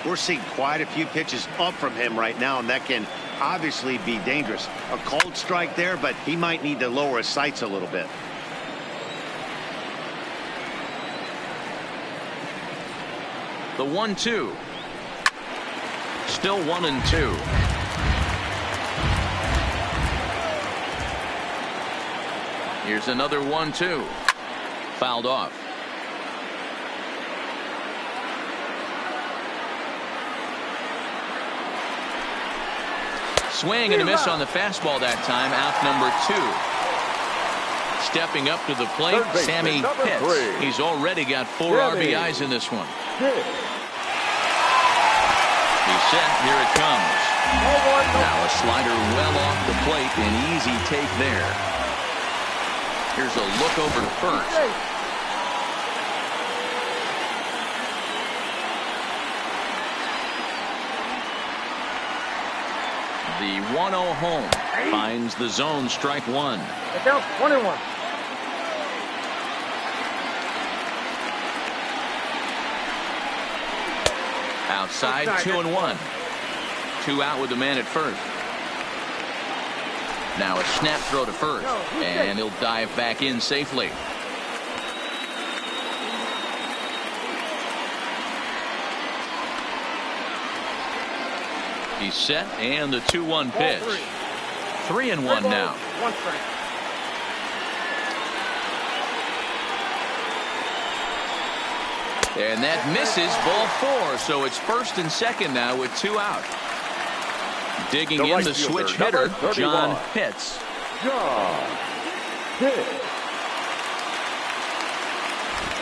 We're seeing quite a few pitches up from him right now, and that can obviously be dangerous. A cold strike there, but he might need to lower his sights a little bit. The 1-2. Still 1-2. Here's another 1-2. Fouled off. Swing and a miss on the fastball that time. Out number 2. Stepping up to the plate, Sammy Pitts. He's already got 4 RBIs in this one. He's set. Here it comes. Now a slider well off the plate. An easy take there. Here's a look over to first. The 1-0 home finds the zone, strike one. Down 1-1. Outside, 2-1. 2 out with the man at first. Now a snap throw to first, and he'll dive back in safely. He's set, and the 2-1 pitch. 3-1 now. 1 strike. And that misses, ball 4. So it's first and second now with 2 out. Digging in the switch hitter, John Pitts.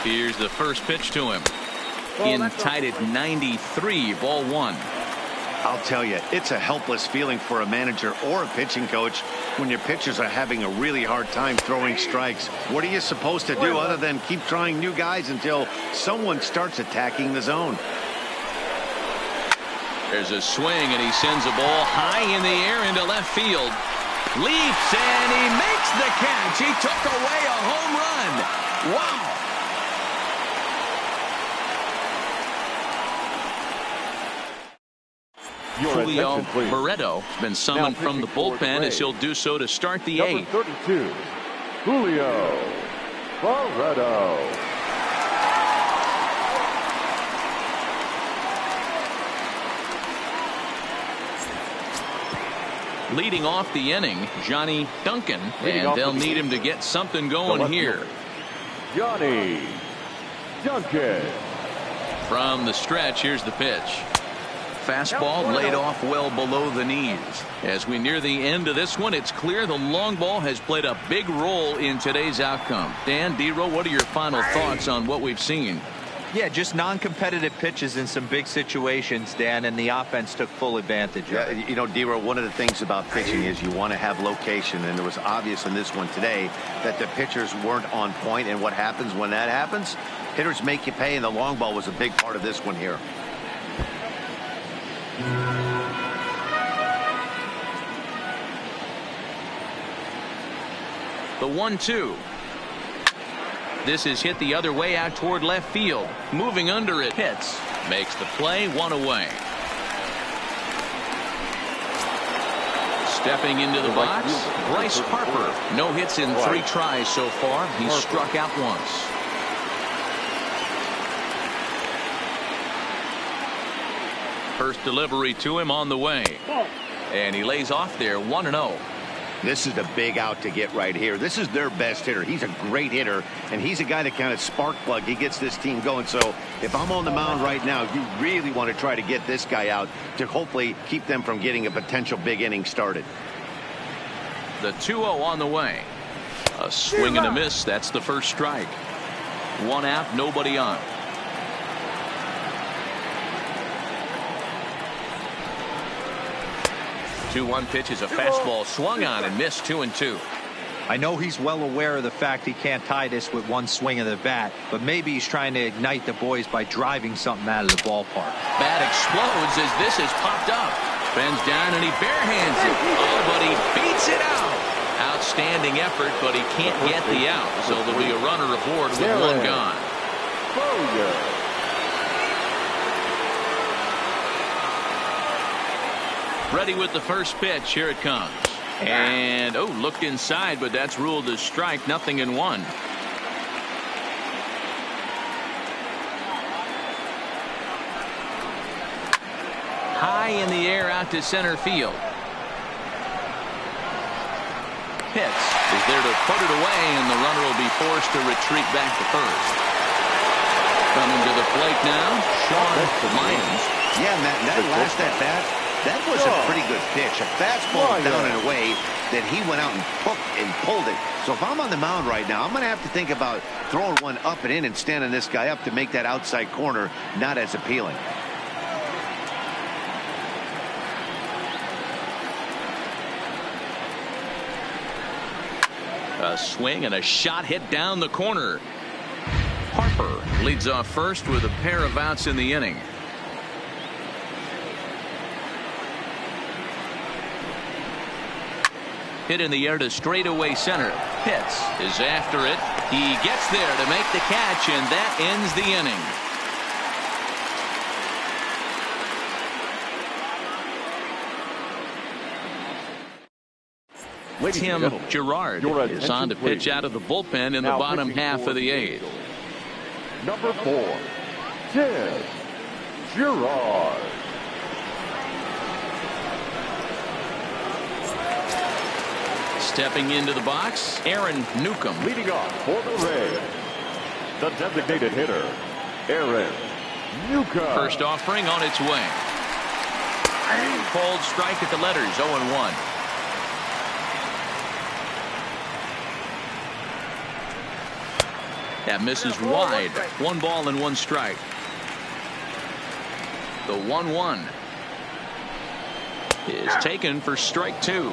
Here's the first pitch to him. In tight at 93, ball 1. I'll tell you, it's a helpless feeling for a manager or a pitching coach when your pitchers are having a really hard time throwing strikes. What are you supposed to do other than keep trying new guys until someone starts attacking the zone? There's a swing, and he sends a ball high in the air into left field. Leaps, and he makes the catch. He took away a home run. Wow. Julio Barreto has been summoned from the bullpen as he'll do so to start the 8th. 32, Julio Barreto. Leading off the inning, Johnny Duncan, and they'll need him to get something going here. Johnny Duncan. From the stretch, here's the pitch. Fastball laid off well below the knees. As we near the end of this one, it's clear the long ball has played a big role in today's outcome. Dan, D-Row, what are your final thoughts on what we've seen? Yeah, just non-competitive pitches in some big situations, Dan, and the offense took full advantage of it. You know, D-Row, one of the things about pitching is you want to have location, and it was obvious in this one today that the pitchers weren't on point, and what happens when that happens? Hitters make you pay, and the long ball was a big part of this one here. The 1-2. This is hit the other way out toward left field. Moving under it. Hits. Makes the play. 1 away. Stepping into the box, Bryce Harper. No hits in 3 tries so far. He's struck out once. First delivery to him on the way. And he lays off there. 1-0. This is a big out to get right here. This is their best hitter. He's a great hitter, and he's a guy that kind of spark plug. He gets this team going. So if I'm on the mound right now, you really want to try to get this guy out to hopefully keep them from getting a potential big inning started. The 2-0 on the way. A swing and a miss. That's the first strike. 1 out, nobody on. The 2-1 pitch is a fastball swung on and missed. 2-2. I know he's well aware of the fact he can't tie this with one swing of the bat, but maybe he's trying to ignite the boys by driving something out of the ballpark. Bat explodes as this has popped up. Bends down and he barehands it. Oh, but he beats it out. Outstanding effort, but he can't get the out. So there'll be a runner aboard with 1 gone. Ready with the first pitch. Here it comes. And, looked inside, but that's ruled as strike. 0-1. High in the air out to center field. Pitts is there to put it away, and the runner will be forced to retreat back to first. Coming to the plate now, Sean Lyons. Yeah, and that last at bat, that was a pretty good pitch. A fastball down and away that he went out and hooked and pulled it. So if I'm on the mound right now, I'm going to have to think about throwing one up and in and standing this guy up to make that outside corner not as appealing. A swing and a shot hit down the corner. Harper leads off first with a pair of outs in the inning. Hit in the air to straightaway center. Pitts is after it. He gets there to make the catch, and that ends the inning. Tim Gerard is on to pitch out of the bullpen in the bottom half of the eighth. Number 4, Tim Gerard. Stepping into the box, Aaron Newcomb. Leading off for the Rays, the designated hitter, Aaron Newcomb. First offering on its way. Cold strike at the letters, 0-1. That misses wide. 1 ball and 1 strike. The 1-1 is taken for strike 2.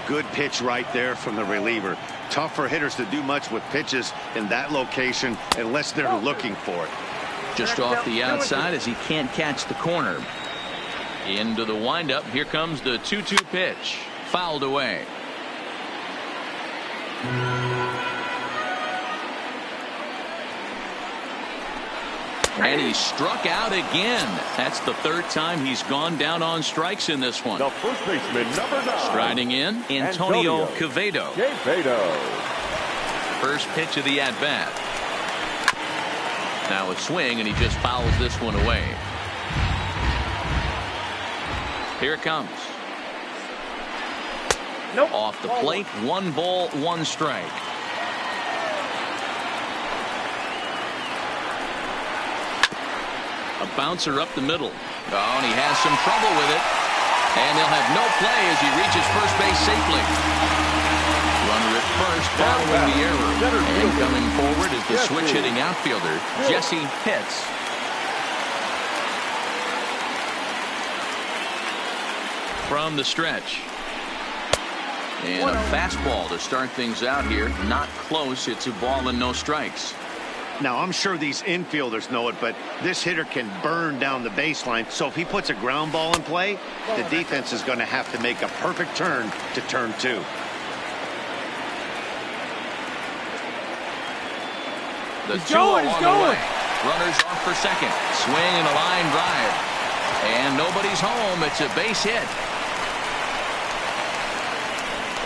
Good pitch right there from the reliever. Tough for hitters to do much with pitches in that location unless they're looking for it. Just off the outside as he can't catch the corner. Into the windup. Here comes the 2-2 pitch. Fouled away. And he struck out again. That's the 3rd time he's gone down on strikes in this one. The first baseman, number 9. Striding in, Antonio Quevedo. First pitch of the at-bat. Now a swing, and he just fouls this one away. Here it comes. Nope. Off the plate, 1 ball, 1 strike. A bouncer up the middle. Oh, and he has some trouble with it. And they'll have no play as he reaches first base safely. Runner at first following the error. And coming forward is the switch-hitting outfielder, Jesse Pitts. From the stretch. And a fastball to start things out here. Not close. It's a ball and no strikes. Now, I'm sure these infielders know it, but this hitter can burn down the baseline. So if he puts a ground ball in play, the defense is going to have to make a perfect turn to turn 2. The 2 on the way. Runners off for second. Swing and a line drive. And nobody's home. It's a base hit.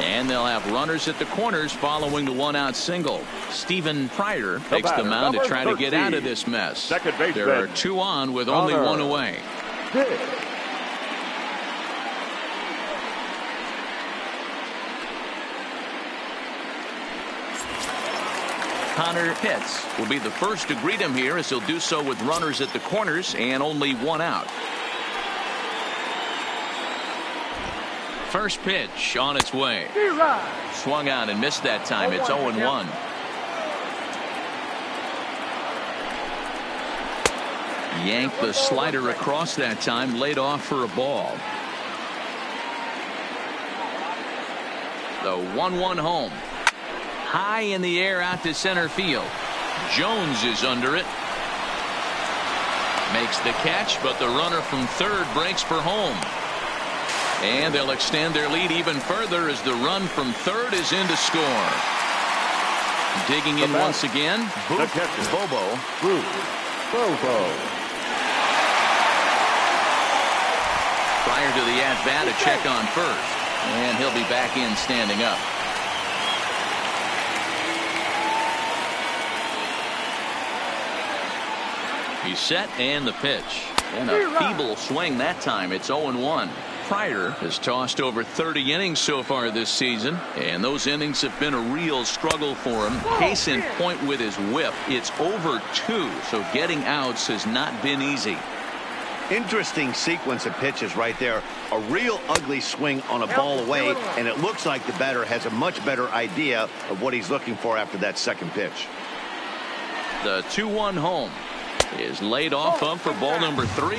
And they'll have runners at the corners following the 1-out single. Stephen Pryor takes the mound to try to get out of this mess. There are 2 on with only 1 away. Connor Pitts will be the first to greet him here, as he'll do so with runners at the corners and only 1 out. First pitch on its way. Swung out and missed that time. It's 0-1. Yanked the slider across that time, laid off for a ball. The 1-1 home. High in the air out to center field. Jones is under it. Makes the catch, but the runner from third breaks for home. And they'll extend their lead even further as the run from third is in to score. Digging in once again, Bobo. Prior to the at-bat, a check on first. And he'll be back in standing up. He's set, and the pitch. And a feeble swing that time. It's 0-1. Pryor has tossed over 30 innings so far this season, and those innings have been a real struggle for him. Case in point with his whip. It's over 2, so getting outs has not been easy. Interesting sequence of pitches right there. A real ugly swing on a ball away, and it looks like the batter has a much better idea of what he's looking for after that second pitch. The 2-1 home is laid off of for ball number 3.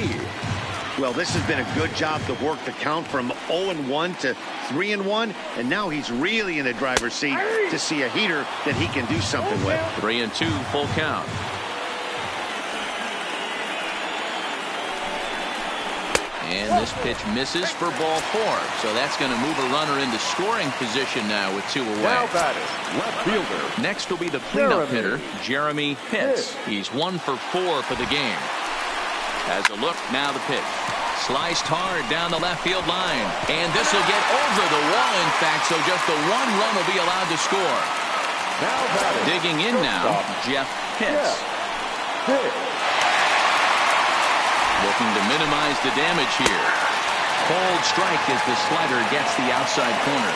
Well, this has been a good job to work the count from 0-1 to 3-1, and now he's really in the driver's seat to see a heater that he can do something with. 3-2 full count. And this pitch misses for ball 4. So that's going to move a runner into scoring position now with 2 away. Now batting, left fielder. Next will be the cleanup hitter, Jeremy Pitts. He's 1 for 4 for the game. As a look, now the pitch. Sliced hard down the left field line. And this will get over the wall, in fact, so just the 1 run will be allowed to score. Now batting, digging in now, Jeff Pitts. Looking to minimize the damage here. Cold strike as the slider gets the outside corner.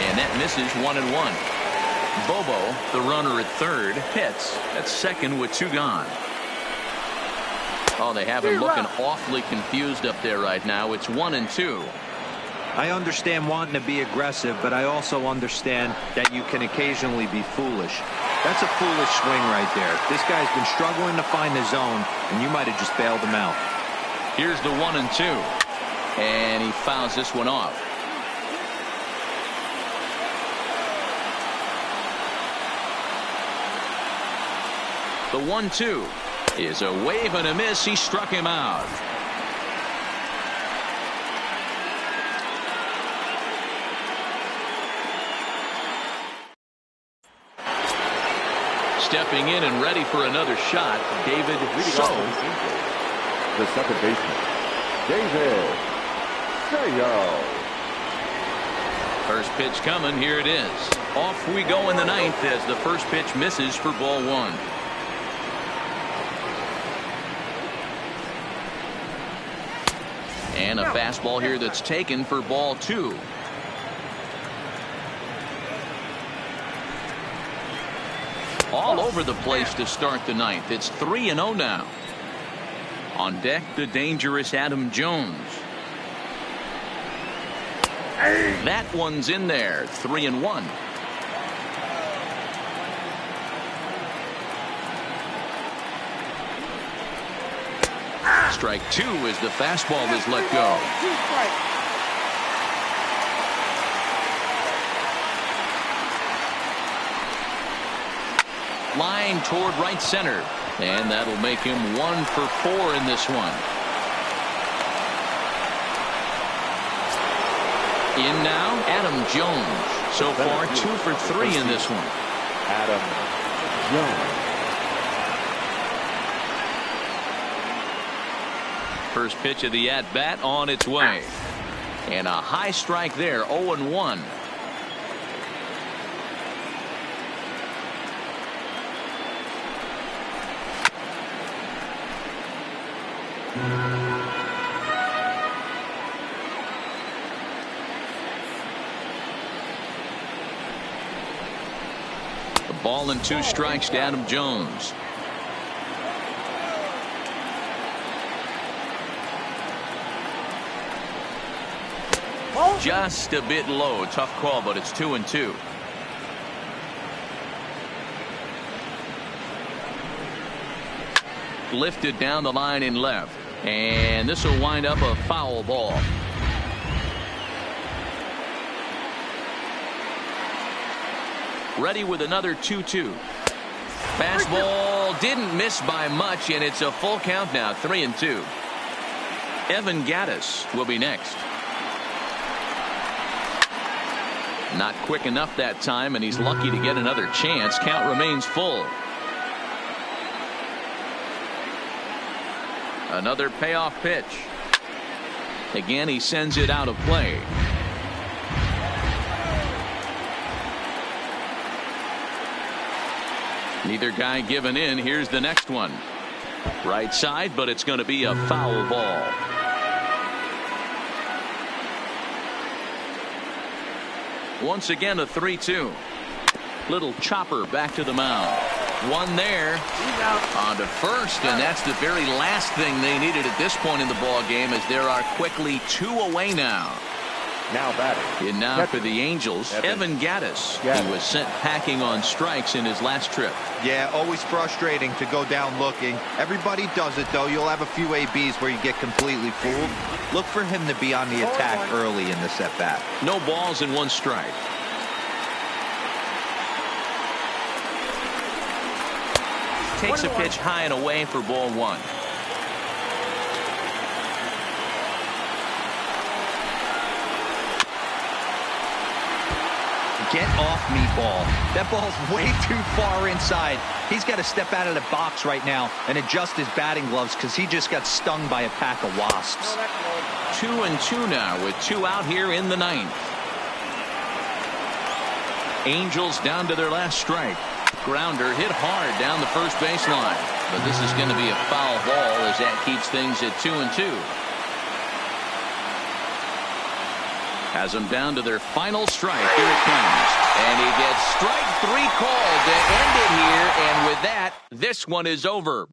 And that misses 1-1. Bobo, the runner at third. Pitts at second with 2 gone. Oh, they have him looking awfully confused up there right now. It's 1-2. I understand wanting to be aggressive, but I also understand that you can occasionally be foolish. That's a foolish swing right there. This guy's been struggling to find the zone, and you might have just bailed him out. Here's the 1-2. And he fouls this one off. The 1-2 is a wave and a miss. He struck him out. Stepping in and ready for another shot, David Soe. The second baseman, David Soe. First pitch coming. Here it is. Off we go in the 9th as the first pitch misses for ball 1. And a fastball here that's taken for ball 2. All over the place to start the 9th. It's 3-0 now. On deck, the dangerous Adam Jones. That one's in there. 3-1. Strike 2 as the fastball is let go. Line toward right center, and that'll make him 1 for 4 in this one. In now, Adam Jones. So far 2 for 3 in this one. Adam Jones. First pitch of the at-bat on its way. And a high strike there, 0-1. The ball and 2 strikes to Adam Jones. Just a bit low. Tough call, but it's 2-2. Lifted down the line in left. And this will wind up a foul ball. Ready with another 2-2. Fastball didn't miss by much, and it's a full count now. 3-2. Evan Gattis will be next. Not quick enough that time, and he's lucky to get another chance. Count remains full. Another payoff pitch. Again, he sends it out of play. Neither guy giving in. Here's the next one. Right side, but it's going to be a foul ball. Once again, a 3-2. Little chopper back to the mound. One there. He's out. On to first, and that's the very last thing they needed at this point in the ball game, as there are quickly 2 away now. Now batting. And now for the Angels, Evan Gattis. He was sent packing on strikes in his last trip. Yeah, always frustrating to go down looking. Everybody does it, though. You'll have a few ABs where you get completely fooled. Look for him to be on the attack early in this at-bat. No balls and 1 strike. Takes a pitch high and away for ball 1. Get off me, ball. That ball's way too far inside. He's got to step out of the box right now and adjust his batting gloves, because he just got stung by a pack of wasps. 2-2 now with 2 out here in the 9th. Angels down to their last strike. Grounder hit hard down the first baseline, but this is going to be a foul ball, as that keeps things at 2-2. Has them down to their final strike. Here it comes. And he gets strike 3 called to end it here. And with that, this one is over.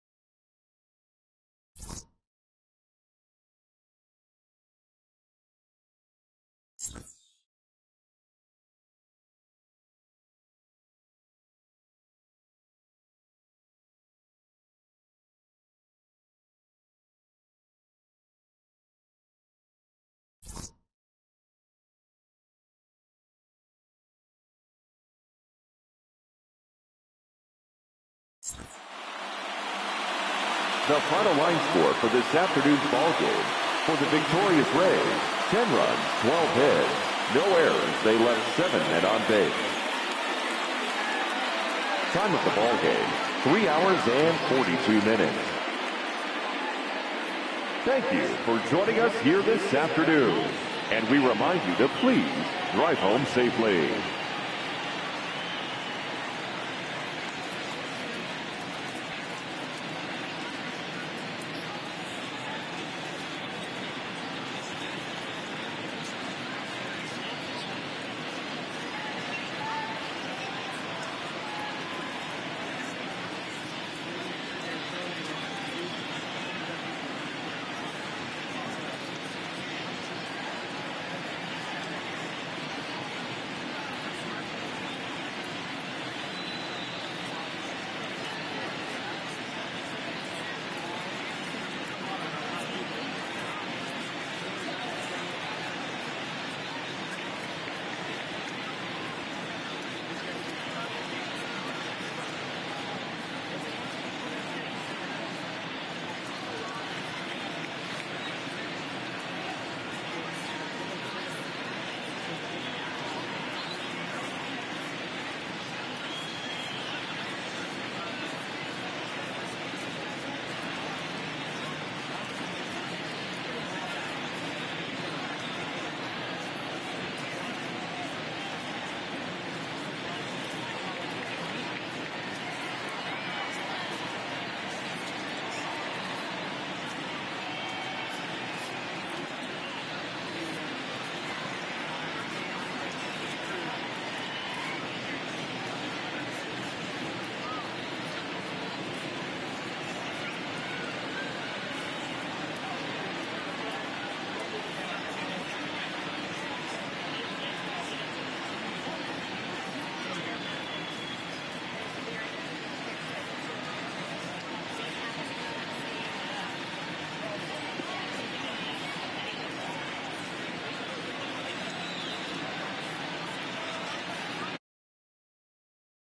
The final line score for this afternoon's ball game: for the victorious Rays, 10 runs, 12 hits, no errors. They left 7 men on base. Time of the ball game: 3 hours and 42 minutes. Thank you for joining us here this afternoon, and we remind you to please drive home safely.